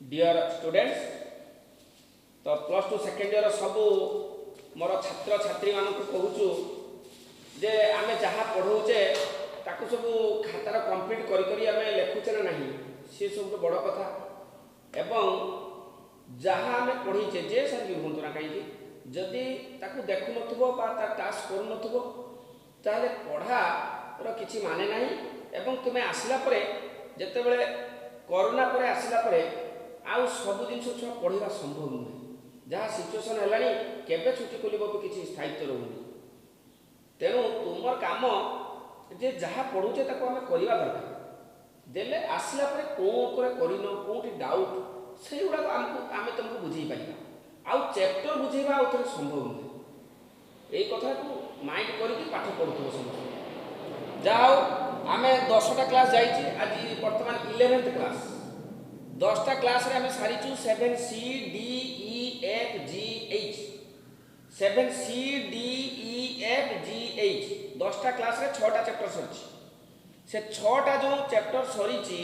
Dear students, तो plus two second year सबू मोर छात्र छात्री मान कहूँ जे आमे जहाँ पढ़ौचे ताकू सब खातार कंप्लीट करी आमे लेखुचे ना नहीं सी सब बड़ कथा एवं जहाँ आमे पढ़ीचे जे सर भी हूँ ना कहीं जदि ताकू देखु नथुबो बा ता टास्क करू नथुबो ताले पढ़ार किछि माने नहीं एवं तुमे आसिला परे जेते बेले कोरोना परे आसिला परे आउ सब जिन छुआ पढ़ा संभव नुहे जहाँ सिचुएसन है केबे छुट्टी खोल किसी स्थायित्व रोनी तेणु तुम काम जे जहाँ पढ़ुचे ताको आमे करवा दरकार देले आसिला परे कौटी डाउट से गुड़ा आमे तुमको बुझे पाइबा आउ चैप्टर बुझेबा आउ थे संभव नुहे यही कथा को माइंड करके पाठ पढ़ुथबो समस्त जाओ आमे 10टा क्लास जाइए आज बर्तमान 11th क्लास 10टा क्लास रे आमे सारिचु 7C D E F G H 7C D E F G H 10टा क्लास रे 6टा चैप्टर सरिछि से 6टा जो चैप्टर सरिछि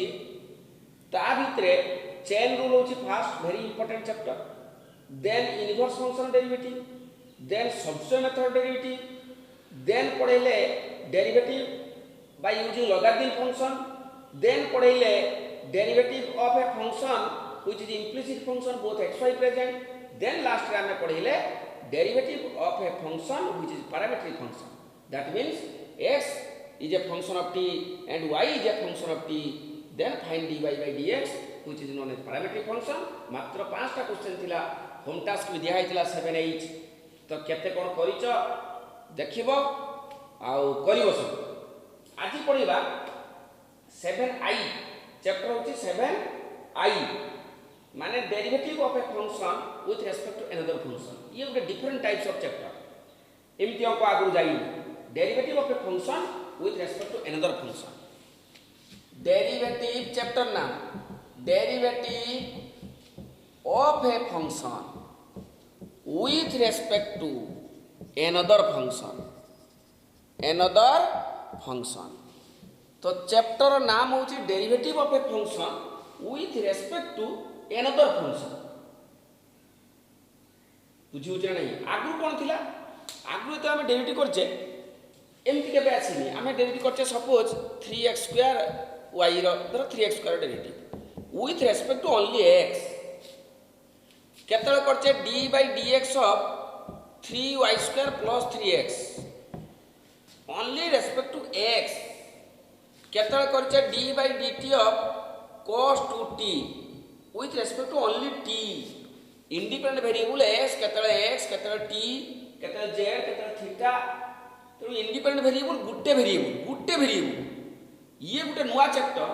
ता भितरे चेन रूल होछि first very important chapter then inverse function derivative then substitution method derivative then पढ़ेले derivative by using logarithm function then पढ़ेले derivative of a function which is implicit function both xy present then last रे हमें पढ़ेले derivative of a function which is parametric function that means x is a function of t and y is a function of t then find dy by dx which is known as parametric function मात्र 5टा question थिला home task भी दिया हैतिला 7 8 तो केते कोन करिचो देखिबो आउ करिवो सब आज पढ़िबा 7i chapter होची 7i माने derivative of a function with respect to another function ये ଗୋଟେ डिफरेंट टाइप्स ऑफ चैप्टर एमती अंक आगु जाई derivative of a function with respect to another function derivative chapter नाम derivative of a function with respect to another function तो chapter नाम होची derivative of a function with respect to another function बुझी होची नहीं आगु कोन थिला आगु तो हम डेरिवेटिव करछे एमती के आसनी आम डेरिवेटिव करछे सपोज 3x² y रो धर 3x² derivative with respect to only x केतले करछे d by dx of 3y² plus 3x only respect to x केतले करछे d by dt of cos 2t with respect to only t independent variable x केतले t केतले z केतले theta तो independent variable गुटे variable ये गुटे नुआ chapter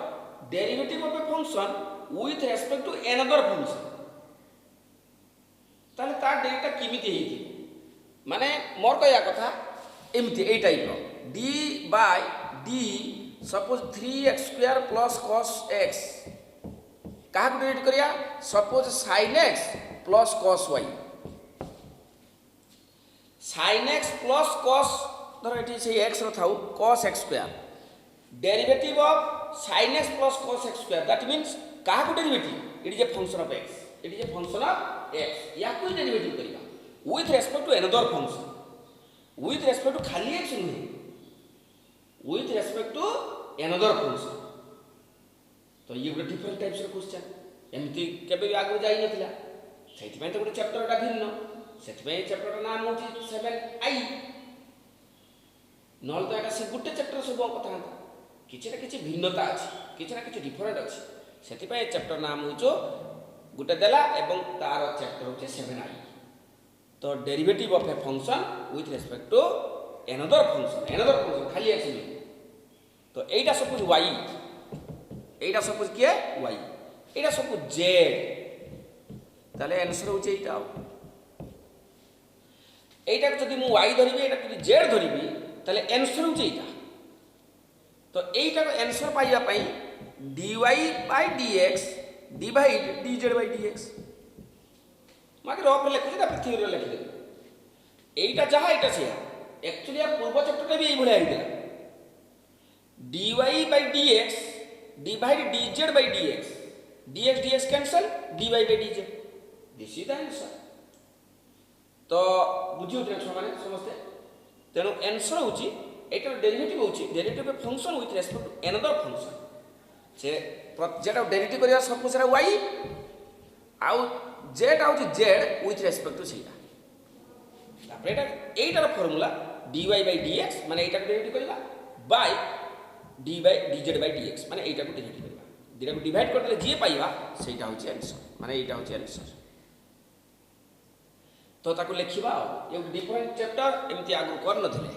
derivative of a function with respect to another function ताले ता डेटा किमिति हेति माने मोर कहया कथा एमति ए टाइप रो d by d suppose 3x² plus cos x का डेरिवेट करिया suppose sin x plus cos y sin x plus cos धर ये से x रथाउ cos x² derivative of sin x plus cos x² that means काहा को derivative it is a function of x it is a function of x या कोई derivative करिबा with respect to another function with respect to खाली x नहीं with respect to another function तो ये ଗୋଟେ डिफरेंट टाइप्स ऑफ क्वेश्चन एमती केबे भी आगु जाई नथिला सेति पय तो ଗୋଟେ चैप्टर टा भिन्न सेति पय चैप्टर नाम होची 7i नल तो एटा से गुटे चैप्टर सब कथा किछि ना किछि भिन्नता अछि किछि ना किछि डिफरेंट अछि सेति पय चैप्टर नाम होचो गुटे देला एवं तार चैप्टर होचे 7i तो derivative of a function with respect to another function खाली x नहीं तो एटा सपोज y एटा सपोज के y एटा सपोज z ताले आंसर होचे एटा एटा जदि मु y धरिबी एटा जदि z धरिबी ताले आंसर होचे एटा तो एटा को आंसर पाइबा पई dy by dx divide dz by dx माके रफ लिखु ता थ्योरी लिख दे एटा जहा एटा से एक्चुअली पूर्व चैप्टर भी एई भले आइला dy by dx divide dz by dx dx dx cancel dy by dz, this is the answer. तो बुझी होती छुआ मैंने समस्ते तेणु आंसर होची एटार डेरिवेटिव होची derivative of function with respect to another function से जेटा डेरिवेटिव करिया सब कुछ y आउ जेटा होची z विथ रेस्पेक्ट टू सेटा तापर एटार फार्मूला dy by dx माने एटा डेरिवेटिव करबा bye dy by dz by dx माने एटा को डेरिवेटिव करबा दिरा को डिवाइड करले जे पाइबा सेटा होची आंसर माने एटा होची आंसर तो ताको लिखिबा ये डिफरेंट चैप्टर एमती आगु कर नथिले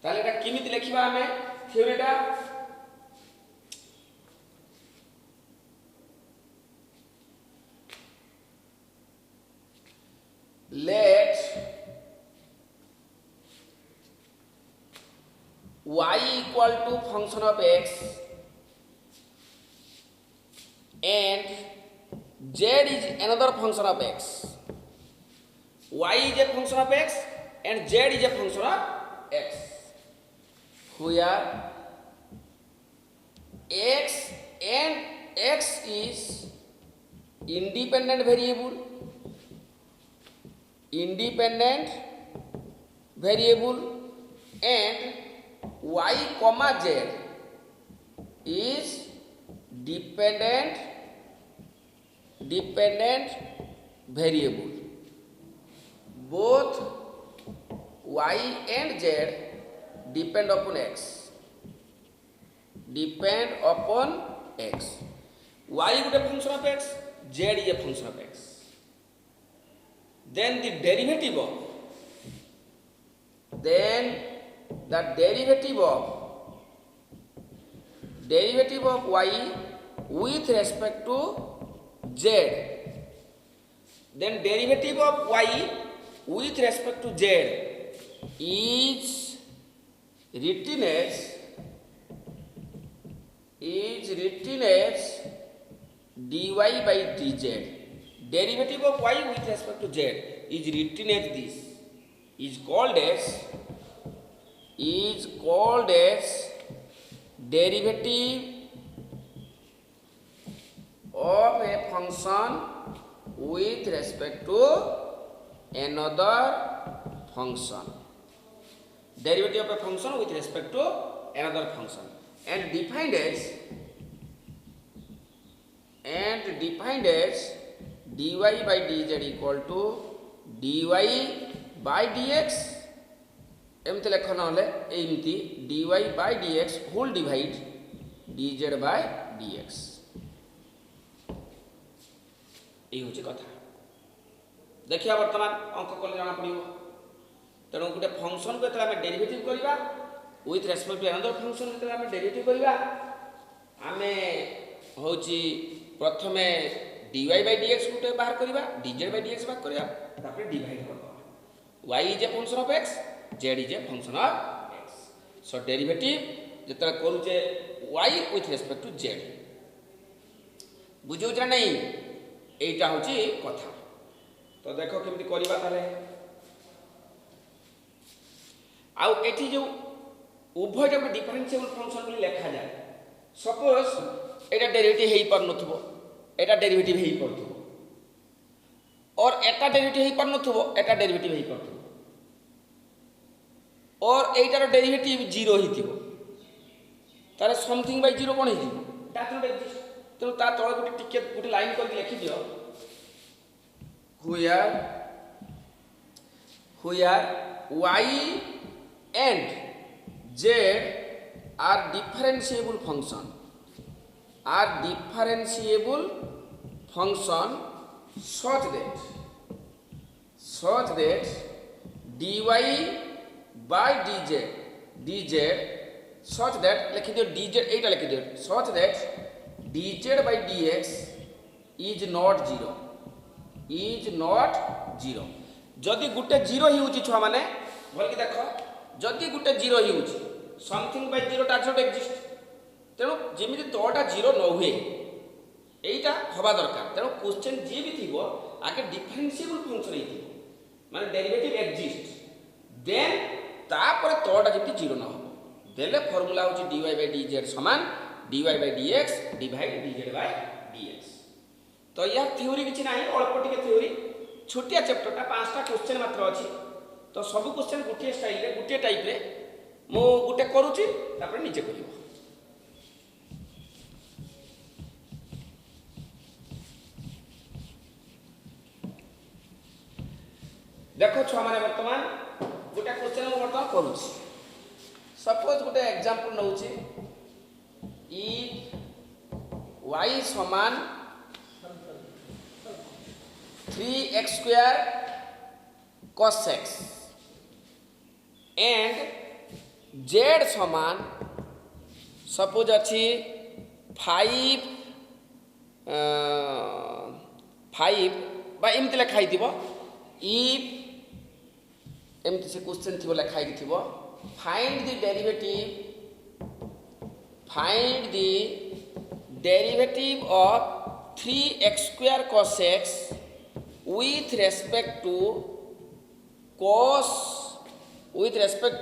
ताले एटा किमिति लिखिबा हमें थ्योरीटा let y equal to function of x and z is another function of x. Y is a function of x and z is a function of x. Where x and x is independent variable and y comma z is dependent variable. Both y and z depend upon x. Y is a function of x, z is a function of x. Then the derivative of y with respect to z, then derivative of y with respect to z is written as dy by dz. Derivative of y with respect to z is written as this, is called as derivative of a function with respect to another function. Derivative of a function with respect to another function and defined as dy by dz equal to dy by dx एमती लेख ना एमती dy by dx whole divide dz by dx ये हूँ कथा देखिए बर्तमान अंक कले जना पड़ो तेणु गोटे फंक्शन को आम डेरिवेटिव करवा with respect to another function जो आम डेरिवेटिव करवा आम हूँ प्रथमे dy by dx गोटे बाहर करवा dz by dx बाहर करवा तापर डिवाइड कर y is a function of x, z is a function of x. So derivative जितना करूचे y with respect to z बुझे नहीं एटा होची कथा तो देखो केमती करबा ताले आउ एठी जो उभय जब डिफरेंशिएबल फंक्शन बोली लिखा जाए सपोज एटा डेरिवेटिव हेई पर नथबो एटा डेरिवेटिव हेई परथबो और एटा डेरिवेटिव हेई पर नथबो एटा डेरिवेटिव हेई परथबो और एटार डेरिवेटिव 0 हिथिबो तारे समथिंग बाय 0 कोन हिथिबो दैट नॉट एग्जिस्ट तो ता तळे गोटे टिके गोटे लाइन करके लिखि दियो where y and z are differentiable function such that dy by dz such that लिखि दियो dz एटा लिखि दियो such that dz by dx is not 0 जदि गुटे 0 ही होची छुआ माने भल कि देखो जदि गुटे 0 ही होची something by 0 does not exist तेणु जेमिति तोटा 0 न हुए एटा हवा दरकार तेणु क्वेश्चन जे भी थिबो आगे डिफरेंशिएबल फंक्शन ही थिबो माने डेरिवेटिव एक्जिस्ट देन तापर तळटा जेति जीरो न हो देले फार्मूला होची dy by dz समान dy by dx divide dz by dx। तो या थ्योरी किछि नाही अल्प टिके थ्योरी छोटिया चैप्टरटा 5टा क्वेश्चन मात्र अछि। तो सब क्वेश्चन गुटे स्टाइल रे गुटे टाइप रे मो गुटे करूची तापर नीचे करिवो। देखो छुआ माने वर्तमान गोटे क्वेश्चन मु वर्तमान करूची। सपोज गोटे एग्जांपल नउची इफ y समान 3x square cos x and z समान सपोज अच्छी 5 बा एमती लिखाई थी इफ एमती से क्वेश्चन थी लिखाई थी find the derivative of 3x square cos x with respect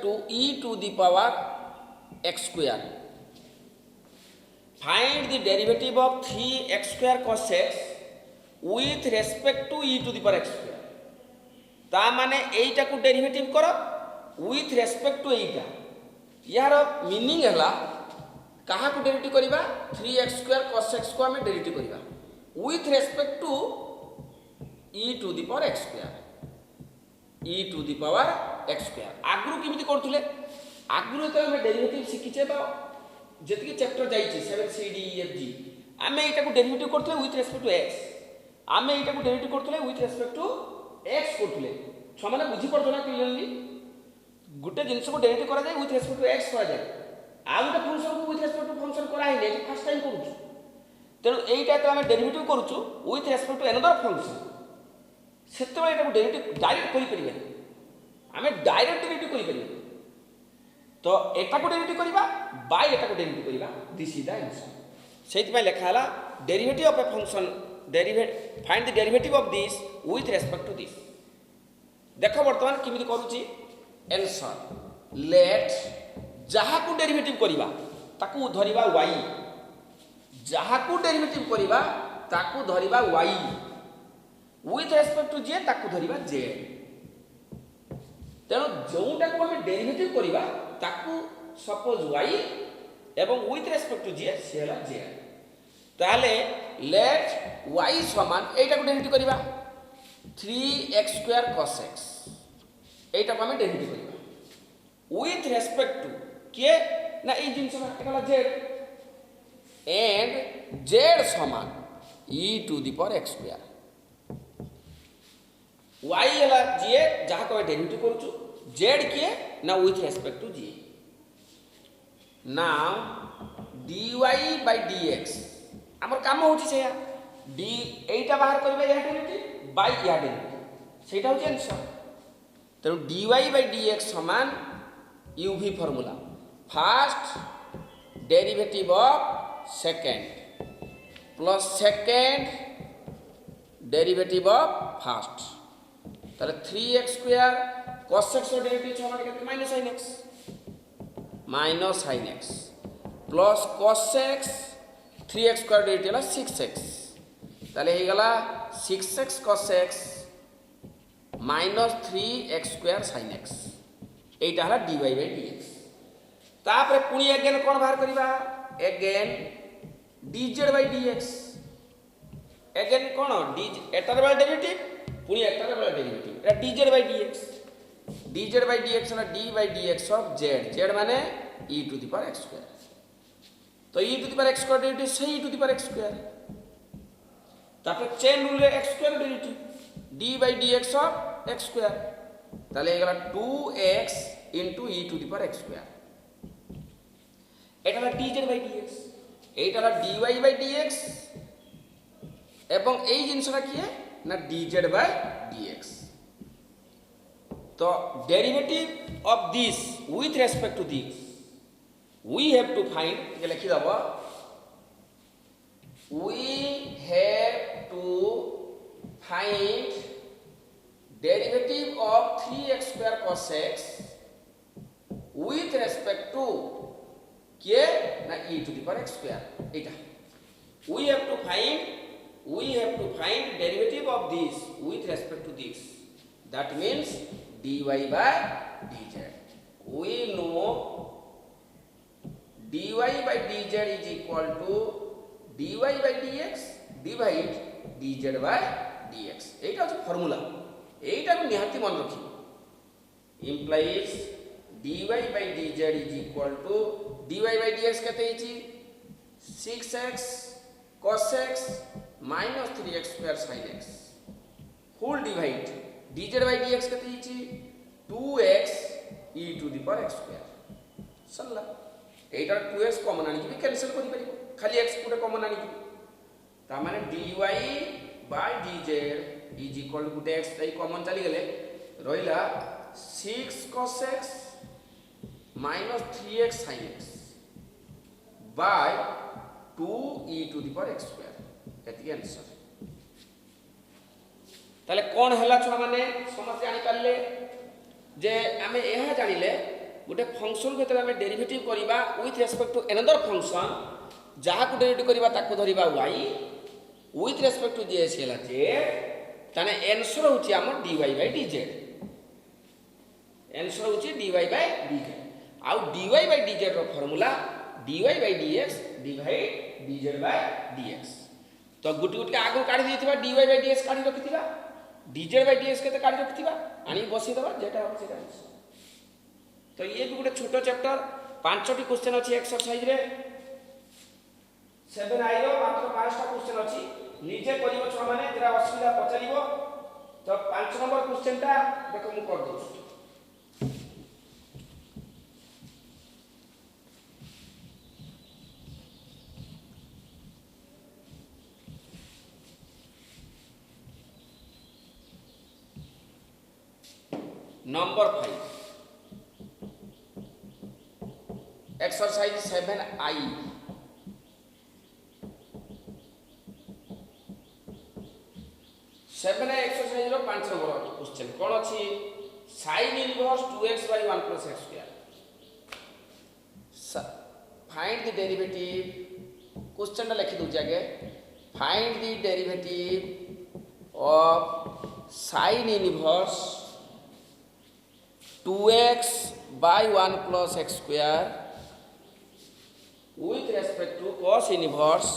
to e to the power x square। Find the derivative of 3x square cos x with respect to e to the power x square। ता माने एटा को derivative करो with respect to एटा यार meaning हला कहा को derivative करिबा 3x square cos x को हमें डेरिवेटिव करिबा with respect to e to the power x square x square। आगु केमिति करथुले आगु तो हम डेरिवेटिव शिखिचे बा जेतिके चैप्टर जाईची 7cdefg आमे एटा को डेरिवेटिव करथुले with respect to x आमे एटा को डेरिवेटिव करथुले with respect to x करथुले छ माने बुझी पड़तो ना क्लियरली गुटे जिंस को डेरिवेटिव करा जाय with respect to x करा जाय आ गुटे फंक्शन को with respect to फंक्शन करा हिने फर्स्ट टाइम करूछु तेनु एटा तो हम derivative करूछु with respect to another function सेते एटा को डेरिवेटिव डायरेक्ट करि परिबे आमे डायरेक्ट डेरिवेटिव करि परिबे तो एटा को डेरिवेटिव करिबा बाय एटा को डेरिवेटिव करिबा दिस इज द आंसर। सेति में लिखा हला derivative of a function find the derivative of this with respect to this। देखो वर्तमान किमिति करूची आंसर लेट जहा को डेरिवेटिव करिबा ताकू धरिबा y जहा को डेरिवेटिव करिबा ताकू धरिबा y with respect to z ताकू धरिबा z। तेणु जोटा को हम डेरिवेटिव करिबा ताकू सपोज y एवं with respect to z से हला z। ताले लेट y समान एटा को डेरिवेटिव करिबा 3x square cos x एटा को हम डेरिवेटिव करिबा with respect to के ना ए जिंस एटा z एंड z समान e to the power x square y हला g जहा को डेरिवेटिव करूछु z के ना with respect to g। Now dy by dx हमर काम होची से d एटा बाहर करबे या डेरिवेटिव बाय या डेरिवेटिव सेटा होची आंसर। तेनु dy by dx समान uv formula first derivative of second plus second derivative of first ताले 3x स्क्वायर cos x रो डेरिवेटिव छ माने केते minus sin x plus cos x 3x square derivative हला 6x ताले हे गला 6x cos x minus 3x square sin x एटा हला dy by dx। तापर पुनी अगेन कोन बाहर करिबा again dz by dx again cone d एटार वाला डेरिवेटिव पुनी एटार वाला derivative Etah dz by dx हला d by dx of z z माने e to the power x square. तो e to the power x square derivative से e to the power x square तापर chain rule रे x square derivative d by dx of x square ताले एगला 2x into e to the power x square एटा हला dz by dx एटा हला dy by dx एवं एई जिंसटा किए ना dz by dx। तो derivative of this with respect to this we have to find ये लिखि दबो we have to find derivative of 3x square cos x with respect to के ना e to the power x square Etah we have to find derivative of this with respect to this, that means dy by dz. We know dy by dz is equal to dy by dx divide dz by dx. एटा जो formula एटा को निहाती मन रखी implies dy by dz is equal to dy by dx कहते हैं 6x cos x minus 3x square sin x whole divide dz by dx कहते हैं 2x e to the power x square Sarla Etah 2x common आनी कि cancel करि परिबो खाली x पुटे common आनी कि ता माने dy by dz is equal to Gute x ताई कॉमन चली गेले रहिला 6 cos x minus 3x sin x by 2 e to the power x square एति आंसर ताले कोन हला छुआ माने समझ जानि पाले जे आमे एहा जानिले गुटे फंक्शन को तले आमे डेरिवेटिव करिबा with respect to another function जहा को डेरिवेटिव करिबा ताको धरिबा y with respect to z हेला जे ताने आंसर होची हमर dy by dz आंसर होची dy by dz आउ dy by dz रो formula dy by dx divide dz by dx तो गुटी गुटी आगो काढी देथिबा dy by dx काढी रखिथिबा dz by dx केते काढी रखिथिबा आनी बसी दबा जेटा हो सेटा तो ये भी गोटे छोटो चैप्टर 5टी क्वेश्चन अछि एक्सरसाइज रे 7i रो मात्र 5टा क्वेश्चन अछि नीचे करिवो छ माने तेरा असुविधा पचारिवो तो 5 नंबर क्वेश्चन टा देखो मु कर दउ number 5 exercise 7i 7i exercise रो 5 नंबर क्वेश्चन कोन अछि sin inverse 2x by 1 plus x square find the derivative question टा लिखि दउ जागे find the derivative of sin inverse 2x by 1 plus x square with respect to cos inverse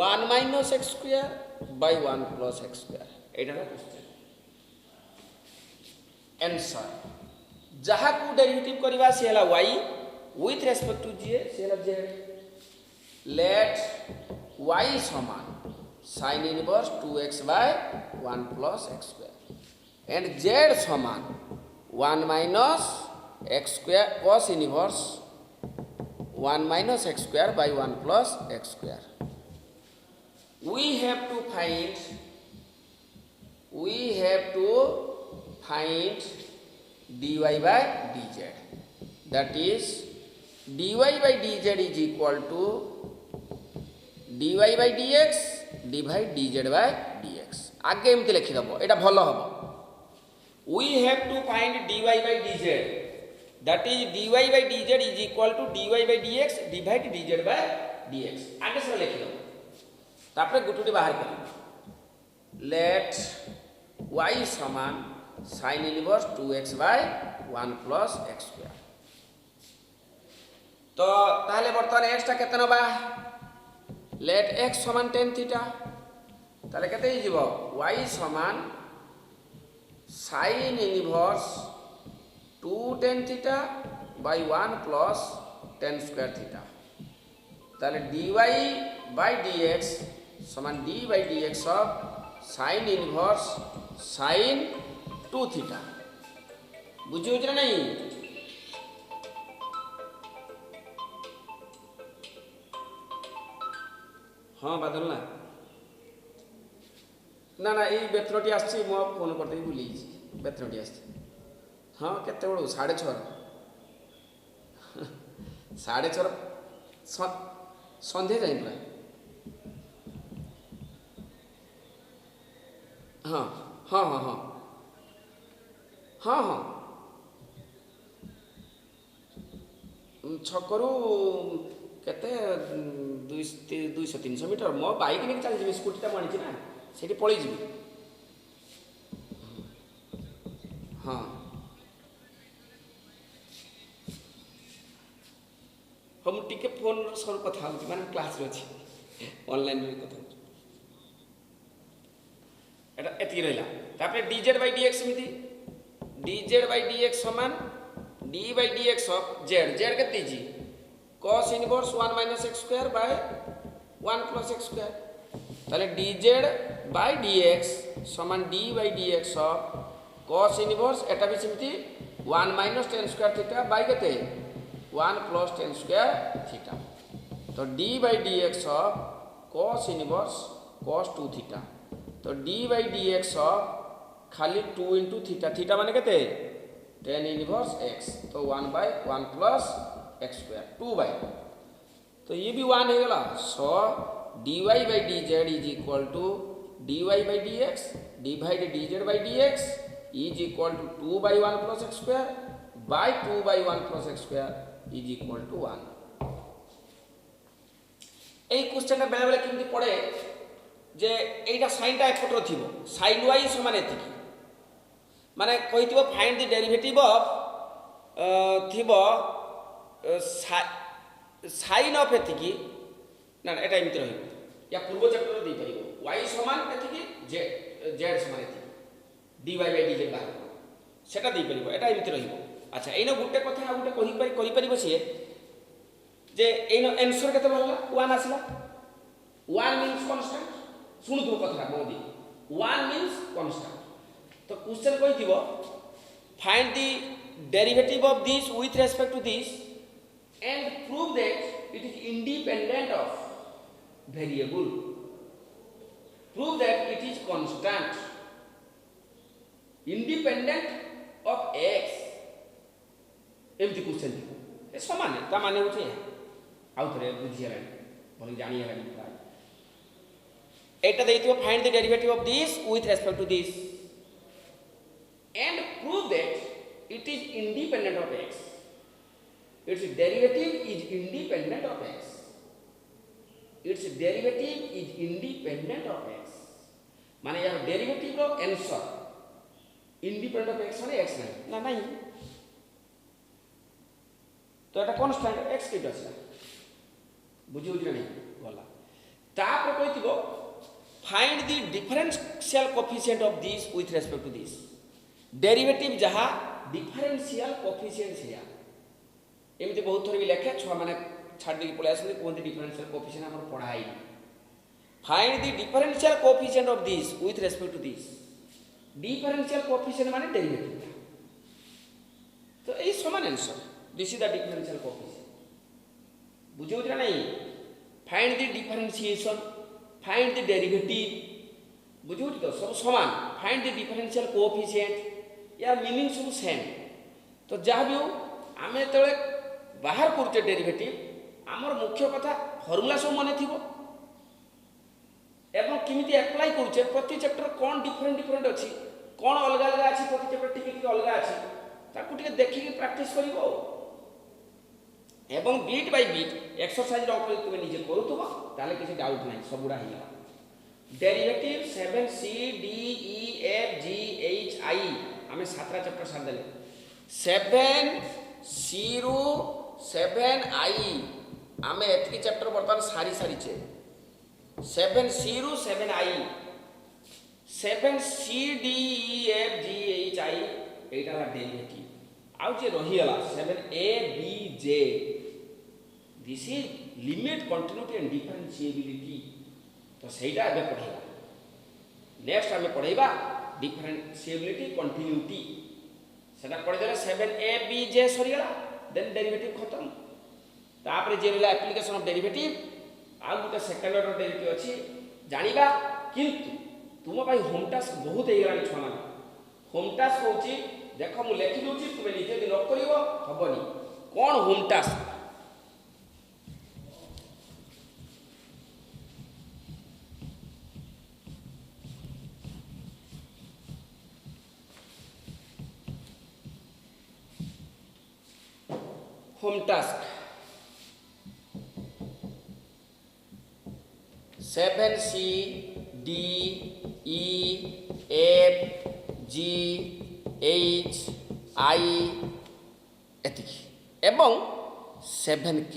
1 minus x square by 1 plus x square एटा ना question answer जहा को derivative करबा से हला y with respect to z से हला z let y समान sin inverse 2x by 1 plus x square and z समान 1 minus x square cos inverse 1 minus x square by 1 plus x square. We have to find dy by dz, that is dy by dz is equal to dy by dx divide dz by dx आगे एमती लिखि दबो एटा भलो हबो we have to find dy by dz, that is dy by dz is equal to dy by dx divide dz by dx आगे से लिखि दबो तापरे गुटुटी बाहर कर let y समान sin inverse 2x by 1 plus x square तो ताहले वर्तमान x टा केतना बा let x समान tan थीटा ताले केते ही जीवो y समान sin inverse 2 tan theta by 1 plus tan square theta ताले dy by dx समान d by dx of sin inverse sin 2 theta बुझियो कि नहीं हाँ बादल ना ना ये बेतनटी आसी मो फोन करते ही भूली बेतनटी आसी हाँ केते बड़ो 6:30 6:30 संध्या जाए पूरा हाँ हाँ हाँ हाँ हाँ हाँ ଛକରୁ କେତେ 200-300 ମିଟର ମୋ ବାଇକ୍ ନେଇକି ଚାଲିଯିବି, ସ୍କୁଟିଟା ମୁଁ ଆଣିଛି ନା, ସେଇଠି ପଳେଇଯିବି। ହଁ ହଉ ମୁଁ ଟିକେ ଫୋନ୍ର ସହ କଥା ହେଉଛି, ମାନେ କ୍ଲାସ୍ରେ ଅଛି, ଅନଲାଇନ୍ରେ କଥା ହେଉଛି। এটা এତିକି ରହିଲା। ତାପରେ dz by dx ଏମିତି dz by dx ସମାନ d by dx of z। z କେତେ ଦେଇଛି? cos inverse 1 minus x square by 1 plus x square। ତାହେଲେ dz by dx ସମାନ d by dx of cos inverse, এটা ବି ସେମିତି 1 minus tan square theta by କେତେ 1 plus tan square theta। ତ d by dx of cos inverse cos 2 theta। तो d by dx of खाली 2 into theta, theta माने कहते tan inverse x, तो 1 by 1 plus x square 2 by, तो ये भी 1 है गला। सो dy by dz is equal to dy by dx divided dz by dx is equal to 2 by 1 plus x square by 2 by 1 plus x square is equal to 1। এই কোশ্চেনটা বেলা বেলা কেমতি পড়ে যে এইটা সাইনটা এপটর থিব, সাইন ওয়াই সমান এতিকি, মানে কইতিব ফাইন্ড দি ডেরিভেটিভ অফ থিব সাইন অফ এতিকি, না এটা এমতি রহিব, ইয়া পূর্ব চ্যাপ্টর দেই পারিব ওয়াই সমান এতিকি জেড সমান এতিকি D Y by D Z বাহার সেটা দেই পারিব, এটা এমতি রহিব। আচ্ছা এইনো গোটে কথা আর গোটে কই পারিব সে যে এইনো आंसर কেতে বাহারলা 1 আসলা। 1 মিন্স কনস্ট্যান্ট, শুণুথিব কথাটা মোদি 1 মিন্স কনস্ট্যান্ট। তো কোশ্চেন কইথিব find the derivative of this with respect to this and prove that it is independent of variable, prove that it is constant independent of X. এমতি question থিব এ সমান, তা মানে হচ্ছে আউ থরে বুঝি হেলানি, বলি জানি হেলানি প্রায়। এটা দেইতিব find the derivative of this with respect to this and prove that it is independent of x, its derivative is independent of x, its derivative is independent of x, माने यार डेरिवेटिव रो आंसर इंडिपेंडेंट ऑफ x माने x ना नहीं, तो এটা constant x কেটে আসলা, বুঝি বুঝি না গলা। তারপরে কইতিব find the differential coefficient of this with respect to this, derivative যাহা ডিফারেন্সিয়াল কোএফিসিয়েন্ট সেয়া। এমতি বহুত থর বি লেখে, ছুয়া মানে ছাড় দিকে পড়ে আসলে কোনটি ডিফারেন্সিয়াল কোএফিসিয়েন্ট আমার পড়াই। Find the differential coefficient of this with respect to this, differential coefficient মানে ডেরিভেটিভ, তো এই সমান answer, this is the differential coefficient. বুঝে বুঝে নাই? Find the differentiation, find the derivative, বুঝে বুঝি তো সব সমান। ফাইন্ড দি ডিফারেন্সিয়াল কোএফিসিয়েন্ট, यार मीनिंग सब सेम। तो जहाँ भी हो आम जो बाहर करुचे डेरिवेटिव, आमर मुख्य कथा फर्मुला सब मन थी एवं किमिति अप्लाई करुचे, प्रति चैप्टर कौन डिफरेंट डिफरेंट अच्छी, कौन अलग अलग अच्छी, प्रति चैप्टर टिके अलग अच्छी, ताकू टिके देखिक प्रैक्टिस करिवो एवं बीट बाय बीट एक्सरसाइज रो तुम निजे करूथबो, ताले किसी डाउट नहीं, सबुडा हिला। Derivative 7 c d e f g h i आमे 7 चैप्टर सार देले, 7 c रु 7 i आमे एतकी चैप्टर बर्तमान सारी सारी छे। 7 c रु 7 i, 7 c d e f g h i Etah La derivative. आउ जे रही गला 7 a b j, this is limit continuity and differentiability. तो सेटा एबे पढेबा, नेक्स्ट आमे पढेबा डिफरेंशिएबिलिटी कंटिन्यूटी, सेटा पढे देले 7a b j सरी गला, देन डेरिवेटिव खत्म। तापरे जे रहला application of derivative, uh Gute second order derivative अछि जानिबा। किंतु तुम भाई होम टास्क बहुत हे गलानी छुआ मान, होम टास्क होची देखो मु लेखि दोची, तुमे निजे दिन नोट करिवो हबनी। कोन home task? Home task 7C D E F G H I एतिकी एवं 7K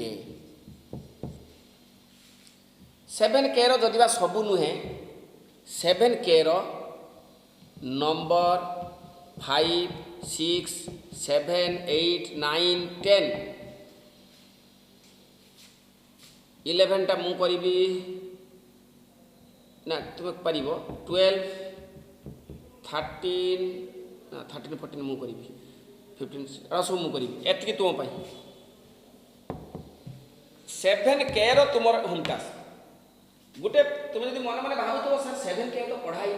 7K रो जदिबा सबु नुहे 7K रो नंबर 5 6 7 8 9 10 11 टा मु करिबी ना तुम पारिबो 12 13 ना 13 14 मु करिबी 15 आ सब मु करिबी एतिकी तुम पाई 7K रो तुमर होम टास्क गुटे तुम जदि मन मन भाबुतो सर 7K तो पढ़ाई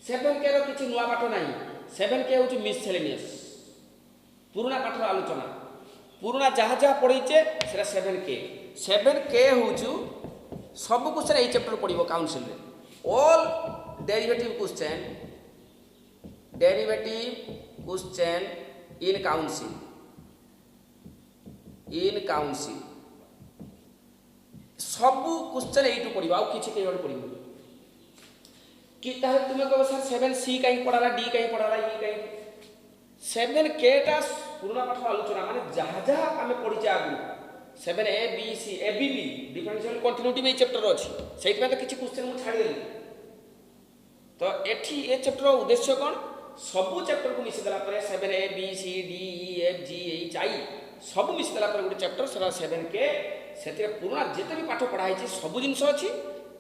7K रो किछि नुवा पाठ नाही 7K होची मिससेलेनियस पुराना पाठर आलोचना पुराना जहाँ जहाँ पढ़ीचे सेटा 7K होचु सब क्वेश्चन ए चैप्टर पढ़िबो काउंसिल रे all derivative question in council सब क्वेश्चन एटू पढ़िबो आ किछि के पढ़िबो कि ताहे तुमे कहो सर 7C कहीं पढ़ाला D कहीं पढ़ाला E कहीं 7K टा पुराना पाठ आलोचना माने जहाँ जहाँ आमे पढ़ीचे आगु 7A B C ABB differential continuity में चैप्टर अछि सेति में तो किछि क्वेश्चन मु छाडी देली तो एठी ए चैप्टर उद्देश्य कोन सब चैप्टर को मिसी दला परे 7A B C D E F G H I सब मिसी दला परे गुटे चैप्टर सरा 7K सेति पुराना जेते भी पाठ पढ़ाई छी सब जिंस अछि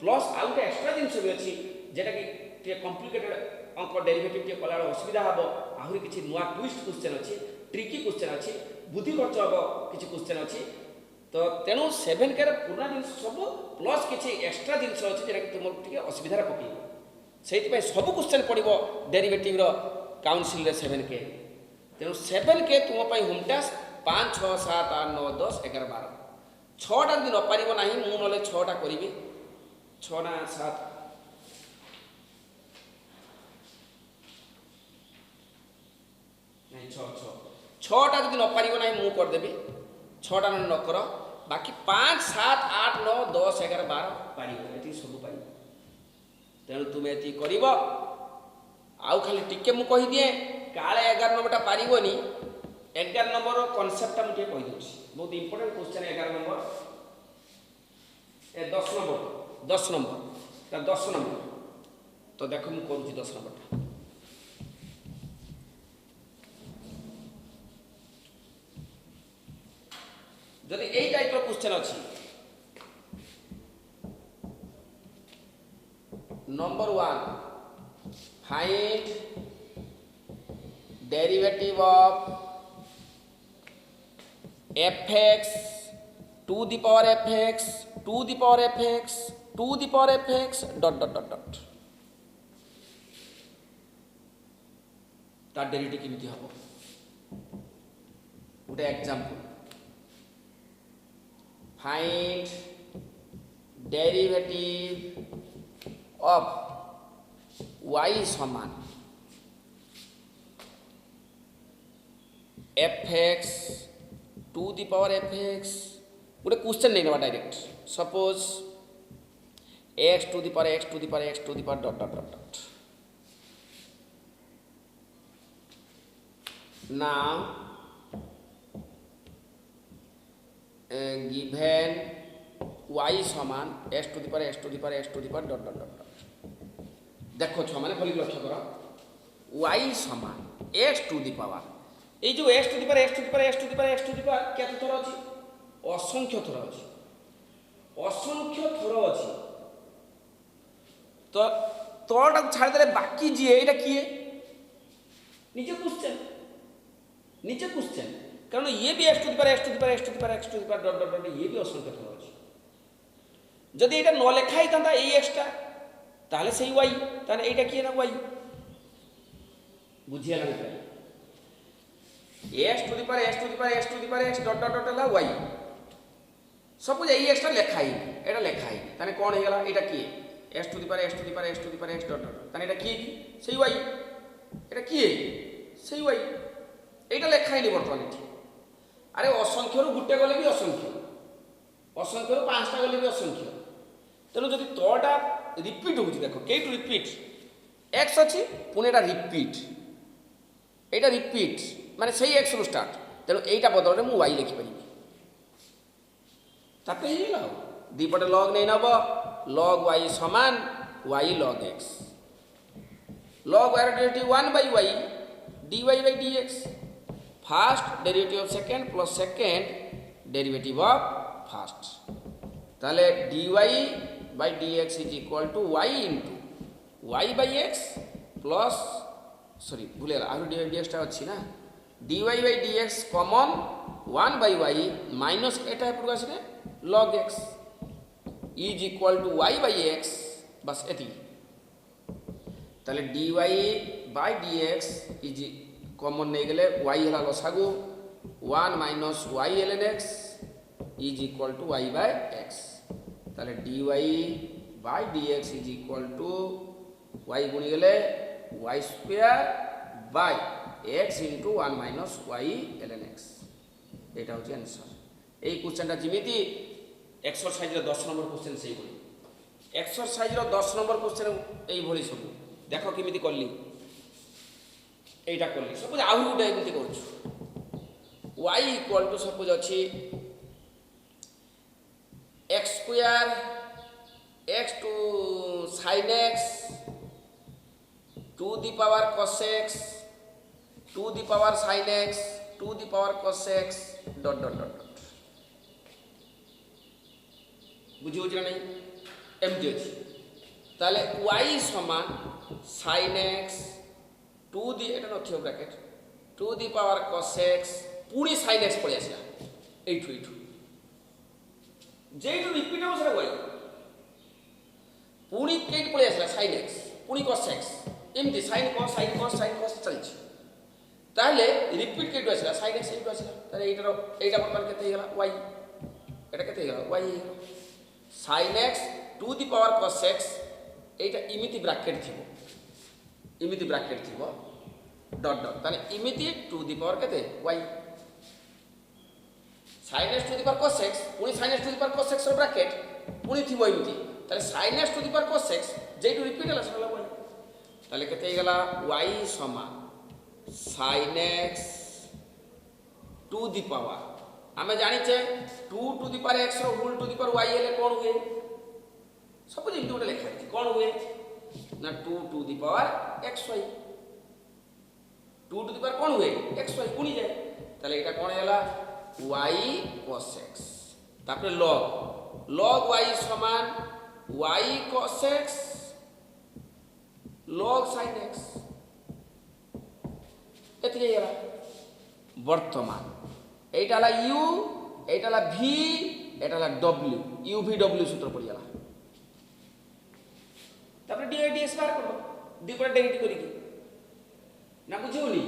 प्लस आ गुटे एक्स्ट्रा जिंस भी अछि जेटा कि टे कॉम्प्लिकेटेड अंक डेरिवेटिव के कला असुविधा हबो आहुरी किछि नुवा ट्विस्ट क्वेश्चन अछि ट्रिकी क्वेश्चन अछि बुद्धि खर्च हबो किछि क्वेश्चन अछि तो तेणु 7K रे पुराना जिंस सब प्लस किछि एक्स्ट्रा जिंस अछि जेटा कि तुम टिके असुविधा रे पकि सेति पय सब क्वेश्चन पढिबो डेरिवेटिव रो काउंसिल रे 7K तेणु 7K तुम पय होम टास्क 5 6 7 8 9 10 11 12 6टा दिन न पारिबो नाही मु नले 6टा करिवि 6 ना 7 छटा यदि न पारिबो नाही मु कर देबी 6टा न कर बाकी 5 7 8 9 10 11 12 पारिबो एति सब पारिबो तेणु तुम एति करिवो आउ खाली टिके मु कहि दिए काले 11 नंबरटा पारिबोनी 11 नंबर कांसेप्टटा मु कहि दोछि बहुत important question 11 number A 10 number तो देखो मु करूछि 10 नंबरटा जदि एई टाइप रो क्वेश्चन अछि number 1 find derivative of fx to the power fx to the power fx to the power fx dot ता डेरिवेटिव केमिति हबो उटे example find derivative of y समान fx to the power fx गोटे question नहीं ना direct suppose x to the power x to the power x to the power dot now given y समान x to the power x to the power x to the power dot देखो छ माने भली लक्ष्य करो y समान x to the power ए जो x to the power x to the power x to the power x to the power केते थर अछि असंख्य थर अछि तो तोटा छाड़ देले बाकी जी एटा किए नीचे क्वेश्चन कारण ये भी x to the power x to the power x to the power x to the power dot ये भी असंख्य थर अछि जदि एटा न लेखा ही तंता ए x टा ताले सही y ताने एटा किए ना y बुझिया ना x to the power x to the power x to the power x dot La y सब ए x टा लेखा ही एटा लेखा ही ताने कोन हे गला एटा किए x to the power x to the power x to the power x dot ताने एटा किए सही y एटा किए सही y एटा लेखा ही वर्तमान एठी আরে অসংখ্যରୁ গোটে গলে ବି ଅସଂଖ୍ୟ, ଅସଂଖ୍ୟରୁ 5ଟା ଗଲେ ବି ଅସଂଖ୍ୟ। ତେଣୁ ଯଦି ତଳଟା ରିପିଟ୍ ହେଉଛି, ଦେଖ କେଇଠୁ ରିପିଟ୍, ଏକ୍ସ ଅଛି ପୁଣି ଏଇଟା ରିପିଟ୍, এইটা রিপিট মানে সেই এক্সরু স্টার্ট, তেমন এইটা বদলে মু ওয়াই লিখিপারি, তারপরে হয়ে গেল দুইপটে লগ নেই নেব, লগ ওয়াই সমান Y log X, log Y derivative 1/y dy by dx, first derivative of second plus second derivative of first, তাহলে dy by dx is equal to Y into Y by X plus sorry ভুলে গেল আরও D Y ডিএক্সটা হচ্ছে না, D Y by D X common 1/y minus এটা এপটু আসবে log X is equal to Y by X, বাস এতিকি। তাহলে D Y by D X is common নিয়ে গেলে ওয়াই হল লসাগু 1 minus Y LN X is equal to Y by X, তাহলে D Y by D X is equal to Y গুণি গেলে y square by X into 1 minus Y LN X, এটা হচ্ছে answer. এই কোশ্চেনটা যেমিতি এক্সরসাইজর 10 নম্বর কোশ্চেন সেইভাবে, এক্সরসাইজর 10 নম্বর কোশ্চেন এইভাবে সব দেখ কেমিতি করলি, এইটা করলি সপোজ আহু গোটে এমতি করছু, ওয়াই ইকুয়াল টু সপোজ অছি x square x to sine x to the power cos x to the power sin x to the power cos x dot dot dot dot, বুঝি হচ্ছে না নাই এমতি ଅଛି, তাহলে y সমান sin x টু দি এটা নথিব bracket to the power cos x পুনি sin x পড়ে আসলা এইঠু এইঠু যেইটু রিপিট হব সেটা y পুনি কেট পড়ে আসলা sin x পুনি cos x এমতি sine cos sine cos sine cos চলছে, তাহলে রিপিট কেটু আসলা সাইন এক্স এইটু আসলা, তাহলে এইটা বর্তমান কেতে হয়ে গেল ওয়াই, এটা কেতে হয়ে গেল ওয়াই হয়ে গেল sine x to the power cos x, এইটা ইমিতি ব্রাকেট থিব, ইমিতি ব্রাকেট থিব ডট ডট, তাহলে ইমিতি টু দি পাওয়ার কেতে y, sine x to the power cos x পুনি sine x to the power cos x bracket পুনি থিব ইমিতি, তাহলে sine x to the power cos x যেইটু রিপিট হল সেটা ওয়াই, তাহলে কেতে হয়ে গেল ওয়াই সমান সাইন এক্স টু দি পাওয়ার, আমি জানিছে to to the power x whole to the power y হলে কোণ হুয়ে, সপোজ এমনি গোটে লেখা আছে কোণ হুয়ে না two to the power x y, two to the power কোণ হুয়ে এক্স ওয়াই গুণি যায়, তাহলে এটা কোণ হল ওয়াই কস এক্স, তারপরে লগ লগ ওয়াই সমান Y cos x log sin x, এতিকে গেল বর্তমান এইটা হল ইউ, এইটা হল ভি, এটা হল ডব্লিউ, ইউ ভি ডব্লিউ সূত্র পড়ি গেল, তারপরে ডিআই ডিএক্স বার করব দুই করে ডেরিভেটিভ করি না, বুঝিউনি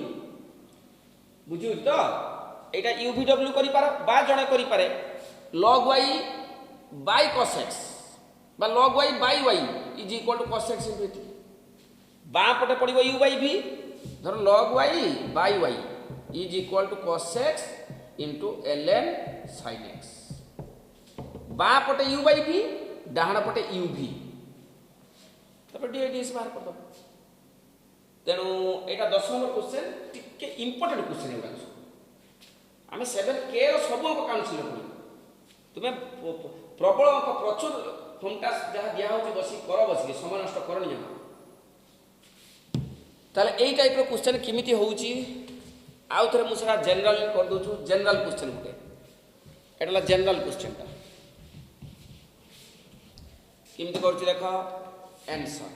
বুঝিউ তো, এইটা ইউ ভি ডব্লিউ করি পার বা জনে করি পারে log y by cos x বা log y by y is equal to cos x into এটি, বাঁ পটে পড়িব ইউ বাই ভি, ধর log y by y is equal to cos x into l n sine x, বাঁ পটে u by v ডাহাণ পটে ইউ ভি, তারপরে ডিএস বাহার করদেব। তেণু এটা 10 নম্বর কোশ্চেন টিকে ইম্পর্টেন্ট কোশ্চেন এগুলো, আমি 7K সবু অঙ্ক কাউন্সিল করি, তুমি প্রবল অঙ্ক প্রচুর হোম টাস্ক যা দিয়া হচ্ছে বসি কর, বসিকি সময় নষ্ট করনি জমা, তাহলে এই টাইপর কোশ্চেন কেমিতি হচ্ছে আউ থরে মু সেটা জেনারেল করে দেছু, জেনারেল কোশ্চেন গোটে, এটা হল জেনারেল কোশ্চেনটা কেমিতি করছি দেখ, অ্যান্সার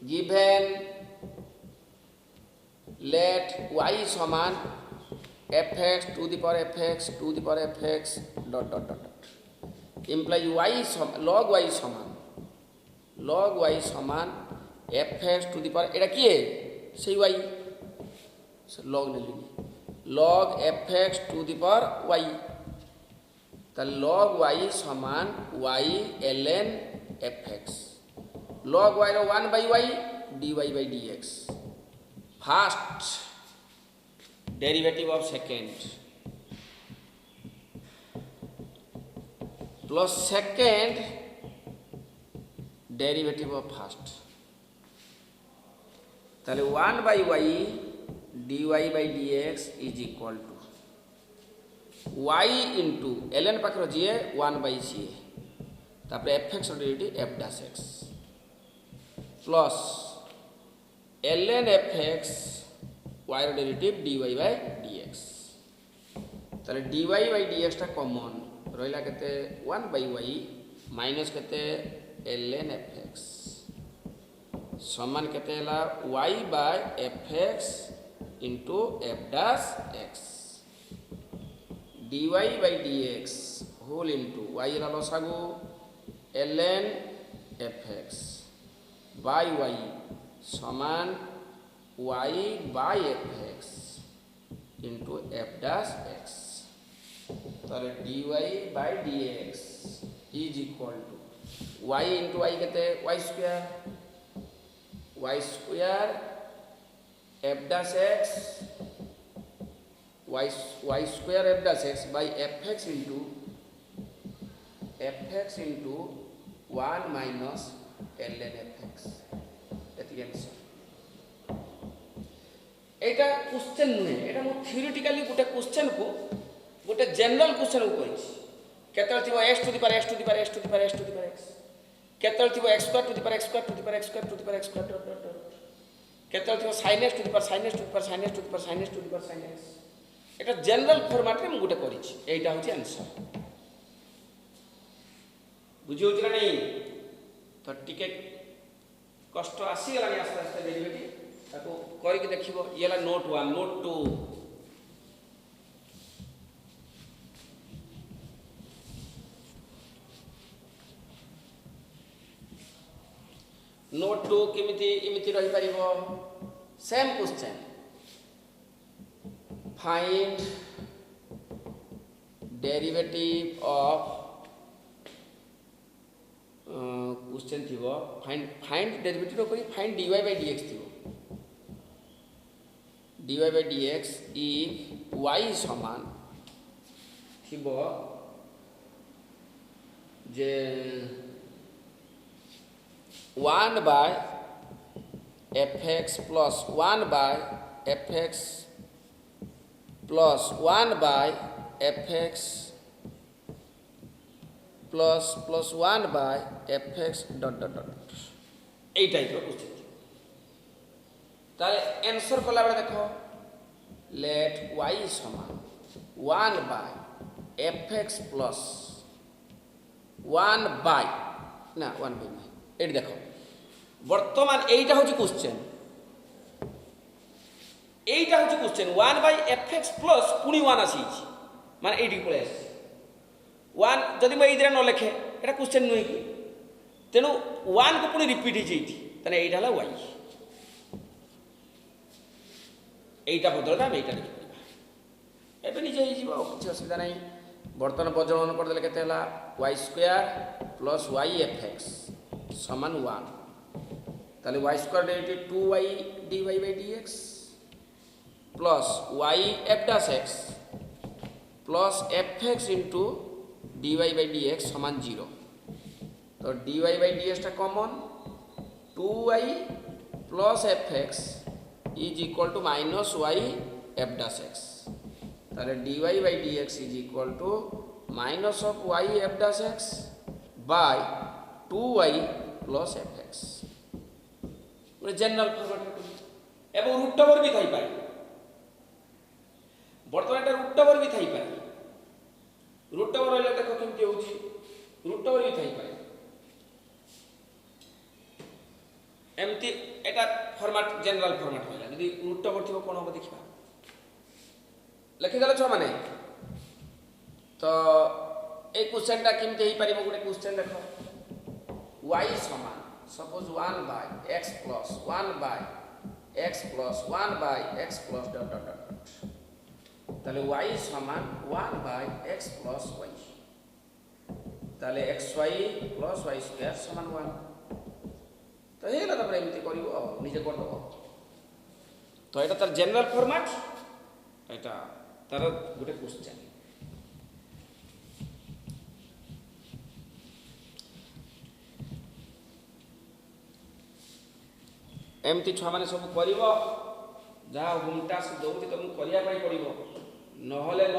গিভেন লেট ওয়াই সমান f x to the power f x to the power f x dot dot dot dot, imply y log Y সমান লগ ওয়াই সমান f x to the power, এটা কি সেই y log নেলিনি, log f x to the power y, তাহলে log Y সমান y l n f x, log y 1/y dy by dx, first derivative of second plus second derivative of first ताले 1 by y dy by dx is equal to y into ln पाखर जी 1 by c तापर fx derivative f dash x plus ln fx y derivative dy by dx ताले dy by dx टा common रहिला केते 1 by y minus केते ln fx समान केते हला y by fx into f dash x dy by dx whole into y रा लसागु ln fx by y समान y by fx into f dash x ताले dy by dx is equal to y into y केते y square f dash x y square f dash x by fx into 1 minus ln fx एति answer एटा question नुहे एटा मो theoretically गोटे question को गोटे general question को कहि केतल थिबो x to the power x to the power x to the power x to the power x केतल थिबो x square to the power x square to the power x square to the power x square केतल थिबो sin x to the power sin x to the power sin x to the power sin x to the power sin x एटा general format रे मु गोटे करि छी एटा होची answer बुझियो कि नहीं तो टिके कष्ट आसी गलानी आस्ते आस्ते डेरिवेटिव ताको करि के देखिबो येला नोट 1 नोट 2 नोट 2 केमिति इमिति रहि परिबो same question find derivative of question थिबो फाइंड डेरिवेटिव करी फाइंड dy by dx थिबो dy by dx if y समान थिबो जे 1 by fx plus 1 by fx plus 1 by fx plus 1 by fx dot dot dot A type row question ताले answer कला बेले देखो late y समान 1 by fx plus 1 by ना 1 by eighty देखो वर्तमान एटा होची क्वेश्चन 1 by fx plus पुनी 1 आसी माने एटी पळे आसी 1 जदि मैं इधर न लिखे एटा क्वेश्चन नुई कि तेनु 1 को पुनी रिपीट ही जेती तने एटा हला y एटा बदल हम एटा लिखि परिबा एबे निजे ही जीवा कुछ असुविधा नहीं वर्तमान बदलन कर देले केते हला y square plus y fx समान 1 ताले y square derivative 2y dy by dx plus y f dash x plus fx into dy by dx समान 0 तो dy by dx टा common 2y plus fx is equal to minus y f dash x ताले dy by dx is equal to minus of y f dash x by 2y plus fx गोटे general format एवं root over भी Thai पारे वर्तमान एटा root over भी Thai पारे root over होले देखो केमती होची रूट ओवर भी थाई पारे एमती एटा फॉर्मेट जनरल फॉर्मेट होला यदि रूट ओवर थिबो कोन हो देखिबा लिखि देला छ माने तो ए क्वेश्चन टा केमती हेई पारिबो गोटे क्वेश्चन देखो y समान suppose 1 by x plus 1 by x plus 1 by x plus dot dot dot ताले y समान 1 by x plus y ताले xy plus y square समान 1 तो हेला तपर एमिति करिवो निजे कर दबो तो एटा तार जनरल फॉर्मेट एटा तार गुटे क्वेश्चन एमती छुआ मैंने सब कर जहाँ होम टास्क दौर तुमको करने पड़ो नहले न